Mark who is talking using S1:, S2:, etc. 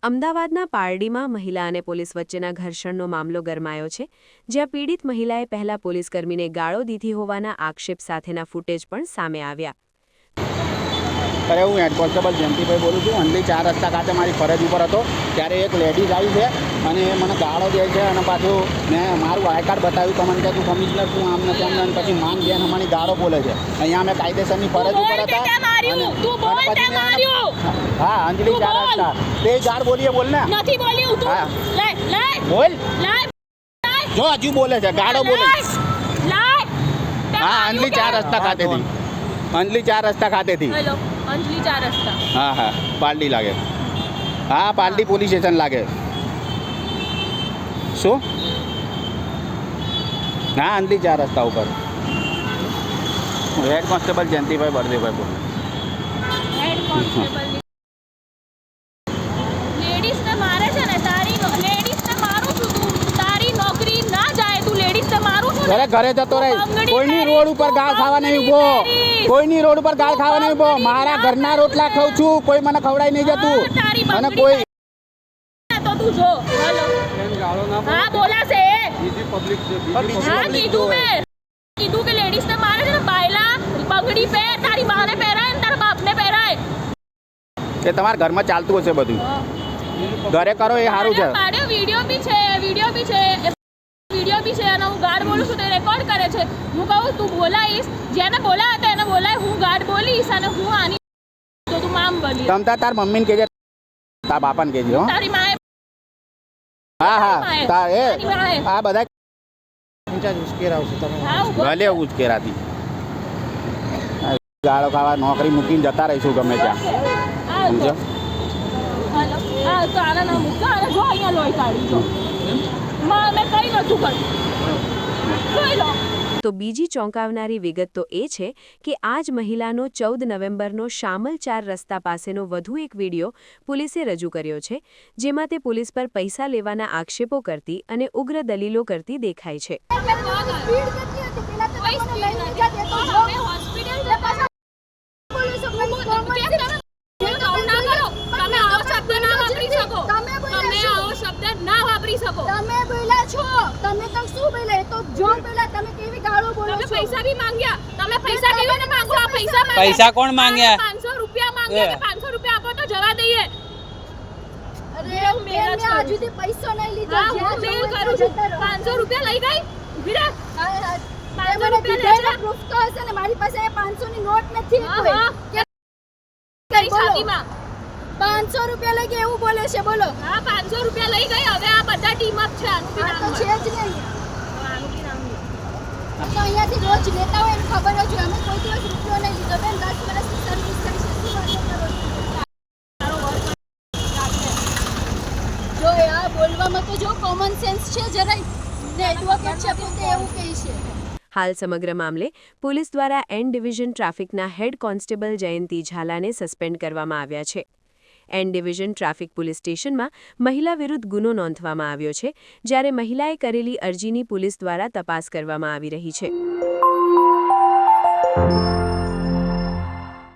S1: અમદાવાદના પારડીમાં મહિલા અને પોલીસ વચ્ચેના ઘર્ષણનો મામલો ગરમાયો છે, જ્યાં પીડિત મહિલાએ પહેલા પોલીસકર્મીને ગાળો દીધી હોવાના આક્ષેપ સાથેના ફૂટેજ પણ સામે આવ્યા.
S2: અરે હું હેડ કોન્સ્ટેબલ જયંતિભાઈ બોલું છું. અંધલી 4 રસ્તા ખાતે મારી ફરજ ઉપર હતો ત્યારે એક લેડીઝ આવી છે અને એ મને ગાળો દે છે અને પાછું મેં મારું આઈ કાર્ડ બતાવ્યું તો મને કે તું કમિશનર છું આમ નથી આમ નથી, પછી માન બેન અમારી ગાળો બોલે છે. અહીંયા અમે કાયદેસરની ફરજ ઉપર હતા. હા, અંજલી 4 રસ્તા તે ગાળ બોલીએ બોલ ને.
S3: નથી બોલ્યું તું. લે લે
S2: બોલ.
S3: લે
S2: જો હજુ બોલે છે, ગાળો બોલે. હા, અંજલી 4 રસ્તા ખાતેથી. અંજલી 4 રસ્તા ખાતેથી.
S3: હેલો, અંજલી 4 રસ્તા.
S2: હા હા, પાલડી લાગે. હા, પાલડી પોલીસ સ્ટેશન લાગે. શું? હા, અંજલી 4 રસ્તા ઉપર. હેડ કોન્સ્ટેબલ જયંતિભાઈ બળદેવભાઈ બોલું.
S3: હેડ કોન્સ્ટેબલ લેડીઝને મારે છે ને, તારી લેડીઝને મારું છું તું. તારી નોકરી ના જાય, તું લેડીઝને મારું છું.
S2: ઘરે ઘરે જતો રહે. કોઈની રોડ ઉપર ગાળ ખાવા નહીં ઉભો. કોઈની રોડ ઉપર ગાળ ખાવા નહીં ઉભો. મારા ઘરના રોટલા ખાઉં છું, કોઈ મને ખવડાવી નહીં જતું. અને કોઈ
S3: તો તું જો. હેલો, હા બોલાશે. હા, કીધું મેં કીધું કે લેડીઝને મારે છે ને, બાયલા બંગડી પહેર. તારી માને પહેરાય ને તારા બાપને પહેરાય.
S2: કે તમારા ઘરમાં ચાલતું હશે બધું. ઘરે કરો એ સારું છે.
S3: વિડીયો બી છે અને હું ગાર્ડ બોલું છું, તે રેકોર્ડ કરે છે. હું કહું તું બોલાઈશ, જેને બોલાયા હતા એને બોલાય. હું ગાર્ડ બોલીશ અને હું આની તો તું મામ બોલી.
S2: તમતા તાર મમ્મીને કહેજે, તાર બાપાને કહેજે. હો,
S3: તારી માએ.
S2: હા હા, તાર એ આ બધા ભલે ઉચકેરાતી ગાળો ખાવા નોકરી મૂકીને જતા રહીશું ગમે ત્યાં. સમજો?
S3: હેલો, હા તો આના નામ મૂકો. અને જો અહીંયા લોહી કાઢી જો. મેં કઈ નતું કર્યું. જોઈ લો.
S1: તો બીજી ચોંકાવનારી વિગત તો એ છે કે આ જ મહિલાનો 14 નવેમ્બરનો શામલ 4 રસ્તા પાસેનો વધુ એક વિડીયો પોલીસે રજૂ કર્યો છે, જેમાં તે પોલીસ પર પૈસા લેવાના આક્ષેપો કરતી અને ઉગ્ર દલીલો કરતી દેખાય છે.
S3: પૈસા ભી માંગ્યા. તમે પૈસા કેવી ને માંગો? આ
S4: પૈસા કોણ માંગ્યા?
S3: 500 રૂપિયા માંગ્યા કે 500 રૂપિયા આપો તો જવા દઈએ. અરે મેં આજુથી પૈસો નહીં લીધો. હા, હું મેલ કરું છું. 500 રૂપિયા લઈ ગઈ. ઉભી રહે. 500 રૂપિયા લે. પ્રૂફ તો હશે ને, મારી પાસે 500 ની નોટ નથી. કઈ શાદીમાં 500 રૂપિયા લઈ ગઈ એવું બોલે છે. બોલો. હા, 500 રૂપિયા લઈ ગઈ. હવે આ બધા ટીમ અપ છે. આનું બી નામ છે જ નહીં. તો અહીંયાથી રોજ લેતા હોય એને ખબર જ હોય. અમે કોઈ દિવસ રૂપિયો નહીં લીધો. બેન 10 વર્ષની સર્વિસ કરી છે. શું વાતો કરો? જો યાર, બોલવામાં તો જો કોમન સેન્સ છે જરાય. ને એડવોકેટ છે પોતે એવું કહે છે.
S1: હાલ સમગ્ર મામલે પોલીસ દ્વારા એન ડિવિઝન ટ્રાફિકના હેડ કોન્સ્ટેબલ જયંતિ ઝાલાને સસ્પેન્ડ કરવામાં આવ્યા છે. એન ડિવિઝન ટ્રાફિક પોલીસ સ્ટેશનમાં મહિલા વિરુદ્ધ ગુનો નોંધવામાં આવ્યો છે, જ્યારે મહિલાએ કરેલી અરજીની પોલીસ દ્વારા તપાસ કરવામાં આવી રહી છે.